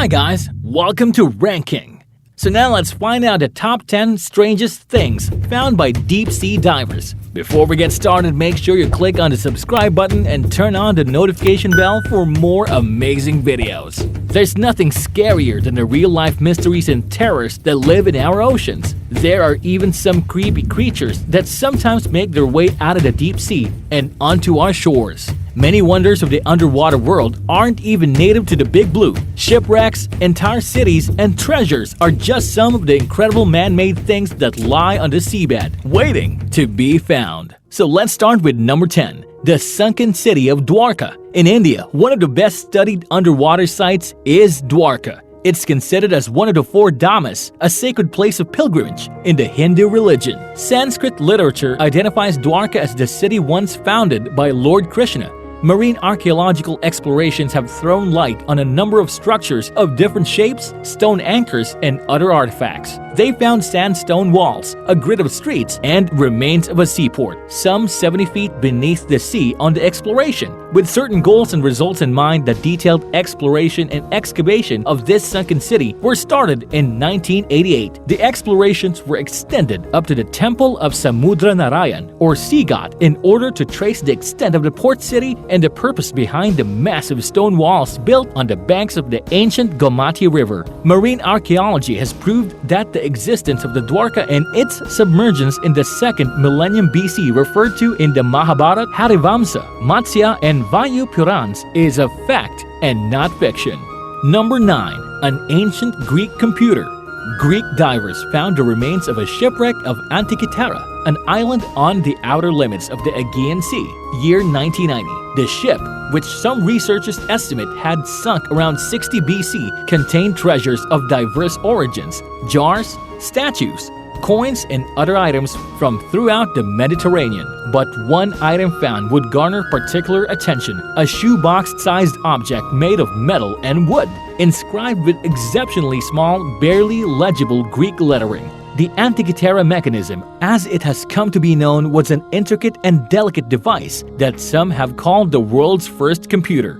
Hi guys, welcome to Ranking. So now let's find out the top 10 strangest things found by deep sea divers. Before we get started, make sure you click on the subscribe button and turn on the notification bell for more amazing videos. There's nothing scarier than the real-life mysteries and terrors that live in our oceans. There are even some creepy creatures that sometimes make their way out of the deep sea and onto our shores. Many wonders of the underwater world aren't even native to the Big Blue. Shipwrecks, entire cities, and treasures are just some of the incredible man-made things that lie on the seabed, waiting to be found. So let's start with number 10. The sunken city of Dwarka. In India, one of the best studied underwater sites is Dwarka. It's considered as one of the 4 Dhammas, a sacred place of pilgrimage in the Hindu religion. Sanskrit literature identifies Dwarka as the city once founded by Lord Krishna. Marine archaeological explorations have thrown light on a number of structures of different shapes, stone anchors, and other artifacts. They found sandstone walls, a grid of streets, and remains of a seaport, some 70 feet beneath the sea on the exploration. With certain goals and results in mind, the detailed exploration and excavation of this sunken city were started in 1988. The explorations were extended up to the Temple of Samudra Narayan, or Sea God, in order to trace the extent of the port city and the purpose behind the massive stone walls built on the banks of the ancient Gomati River. Marine archaeology has proved that the existence of the Dwarka and its submergence in the 2nd millennium BC, referred to in the Mahabharata, Harivamsa, Matsya, and Vayu Purans, is a fact and not fiction. Number 9. An ancient Greek computer. Greek divers found the remains of a shipwreck of Antikythera, an island on the outer limits of the Aegean Sea, year 1990. The ship, which some researchers estimate had sunk around 60 BC, contained treasures of diverse origins, jars, statues, coins, and other items from throughout the Mediterranean. But one item found would garner particular attention: a shoebox-sized object made of metal and wood, inscribed with exceptionally small, barely legible Greek lettering. The Antikythera mechanism, as it has come to be known, was an intricate and delicate device that some have called the world's first computer.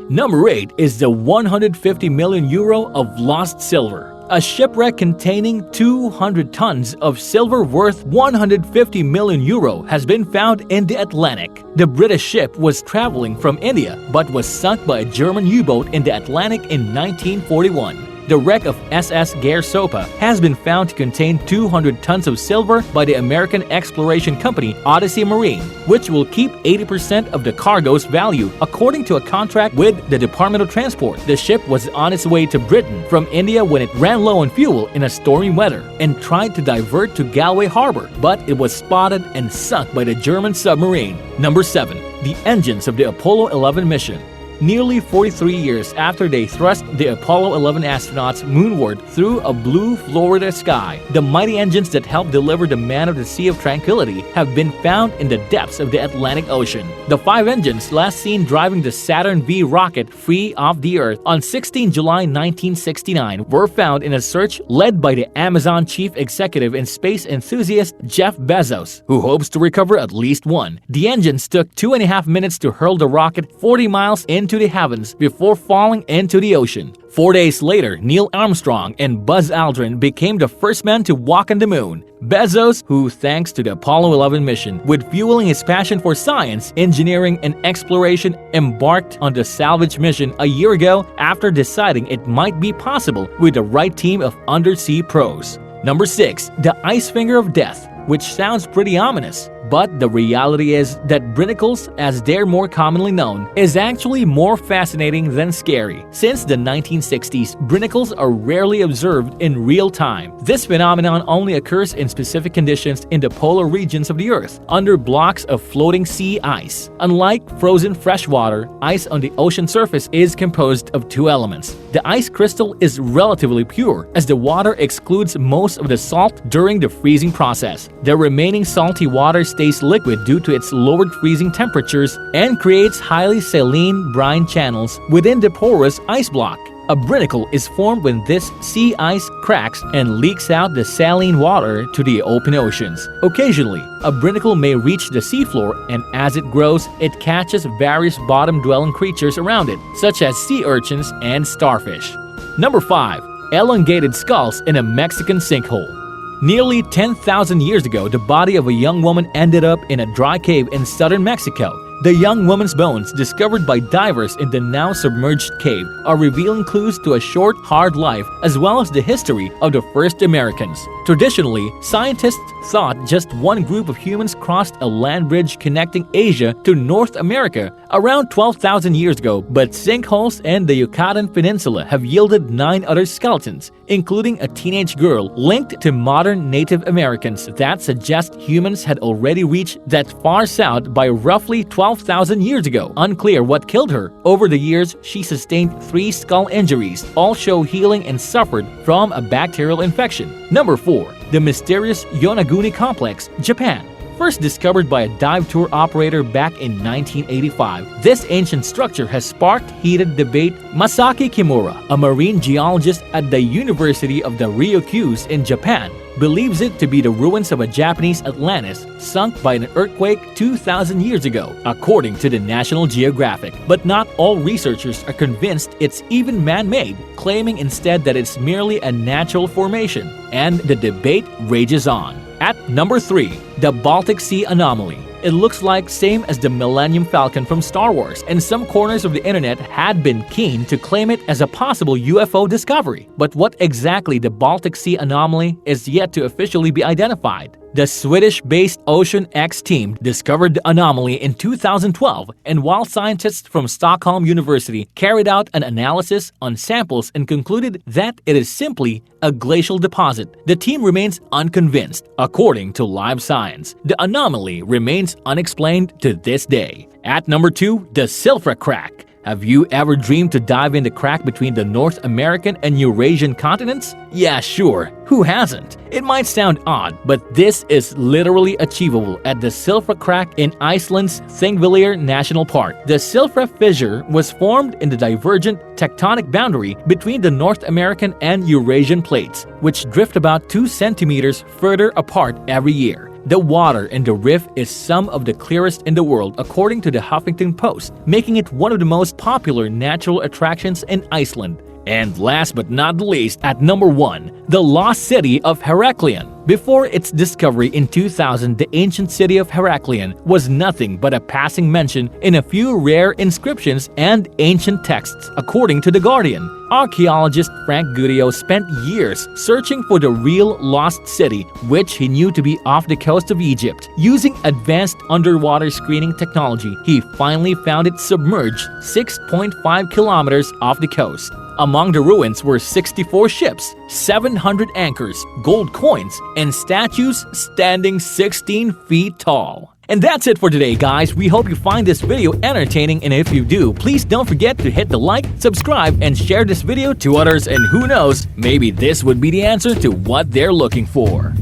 Number 8 is the 150 million euro of lost silver. A shipwreck containing 200 tons of silver worth 150 million euro has been found in the Atlantic. The British ship was traveling from India but was sunk by a German U-boat in the Atlantic in 1941. The wreck of SS Gersopa has been found to contain 200 tons of silver by the American exploration company Odyssey Marine, which will keep 80% of the cargo's value, according to a contract with the Department of Transport. The ship was on its way to Britain from India when it ran low on fuel in a stormy weather and tried to divert to Galway Harbor, but it was spotted and sunk by the German submarine. Number 7. The engines of the Apollo 11 mission. Nearly 43 years after they thrust the Apollo 11 astronauts moonward through a blue Florida sky, the mighty engines that helped deliver the man of the Sea of Tranquility have been found in the depths of the Atlantic Ocean. The 5 engines, last seen driving the Saturn V rocket free of the Earth on 16 July 1969, were found in a search led by the Amazon chief executive and space enthusiast Jeff Bezos, who hopes to recover at least one. The engines took 2.5 minutes to hurl the rocket 40 miles into the heavens before falling into the ocean. 4 days later, Neil Armstrong and Buzz Aldrin became the first men to walk on the moon. Bezos, who thanks to the Apollo 11 mission, with fueling his passion for science, engineering, and exploration, embarked on the salvage mission a year ago after deciding it might be possible with the right team of undersea pros. Number 6. The Ice Finger of Death, which sounds pretty ominous. But the reality is that brinicles, as they're more commonly known, is actually more fascinating than scary. Since the 1960s, brinicles are rarely observed in real time. This phenomenon only occurs in specific conditions in the polar regions of the Earth, under blocks of floating sea ice. Unlike frozen freshwater, ice on the ocean surface is composed of 2 elements. The ice crystal is relatively pure, as the water excludes most of the salt during the freezing process. The remaining salty water stays liquid due to its lowered freezing temperatures and creates highly saline brine channels within the porous ice block. A brinicle is formed when this sea ice cracks and leaks out the saline water to the open oceans. Occasionally, a brinicle may reach the seafloor, and as it grows, it catches various bottom-dwelling creatures around it, such as sea urchins and starfish. Number 5. Elongated skulls in a Mexican sinkhole. Nearly 10,000 years ago, the body of a young woman ended up in a dry cave in southern Mexico. The young woman's bones, discovered by divers in the now submerged cave, are revealing clues to a short, hard life as well as the history of the first Americans. Traditionally, scientists thought just one group of humans crossed a land bridge connecting Asia to North America around 12,000 years ago, but sinkholes and the Yucatan Peninsula have yielded 9 other skeletons, including a teenage girl linked to modern Native Americans that suggest humans had already reached that far south by roughly 12,000 years ago. Unclear what killed her. Over the years, she sustained 3 skull injuries, all show healing, and suffered from a bacterial infection. Number 4. The mysterious Yonaguni Complex, Japan. First discovered by a dive tour operator back in 1985, this ancient structure has sparked heated debate. Masaki Kimura, a marine geologist at the University of the Ryukyus in Japan, believes it to be the ruins of a Japanese Atlantis sunk by an earthquake 2,000 years ago, according to the National Geographic. But not all researchers are convinced it's even man-made, claiming instead that it's merely a natural formation, and the debate rages on. At number 3. The Baltic Sea Anomaly. It looks like same as the Millennium Falcon from Star Wars, and some corners of the internet had been keen to claim it as a possible UFO discovery. But what exactly the Baltic Sea Anomaly is yet to officially be identified. The Swedish-based Ocean X team discovered the anomaly in 2012, and while scientists from Stockholm University carried out an analysis on samples and concluded that it is simply a glacial deposit, the team remains unconvinced. According to Live Science, the anomaly remains unexplained to this day. At number 2, the Silfra Crack. Have you ever dreamed to dive in the crack between the North American and Eurasian continents? Yeah, sure. Who hasn't? It might sound odd, but this is literally achievable at the Silfra Crack in Iceland's Thingvellir National Park. The Silfra Fissure was formed in the divergent tectonic boundary between the North American and Eurasian plates, which drift about 2 centimeters further apart every year. The water in the rift is some of the clearest in the world, according to the Huffington Post, making it one of the most popular natural attractions in Iceland. And last but not least, at number 1, the lost city of Heraklion. Before its discovery in 2000, the ancient city of Heraklion was nothing but a passing mention in a few rare inscriptions and ancient texts, according to The Guardian. Archaeologist Frank Gudio spent years searching for the real lost city, which he knew to be off the coast of Egypt. Using advanced underwater screening technology, he finally found it submerged 6.5 kilometers off the coast. Among the ruins were 64 ships, 700 anchors, gold coins, and statues standing 16 feet tall. And that's it for today, guys. We hope you find this video entertaining, and if you do, please don't forget to hit the like, subscribe, and share this video to others, and who knows, maybe this would be the answer to what they're looking for.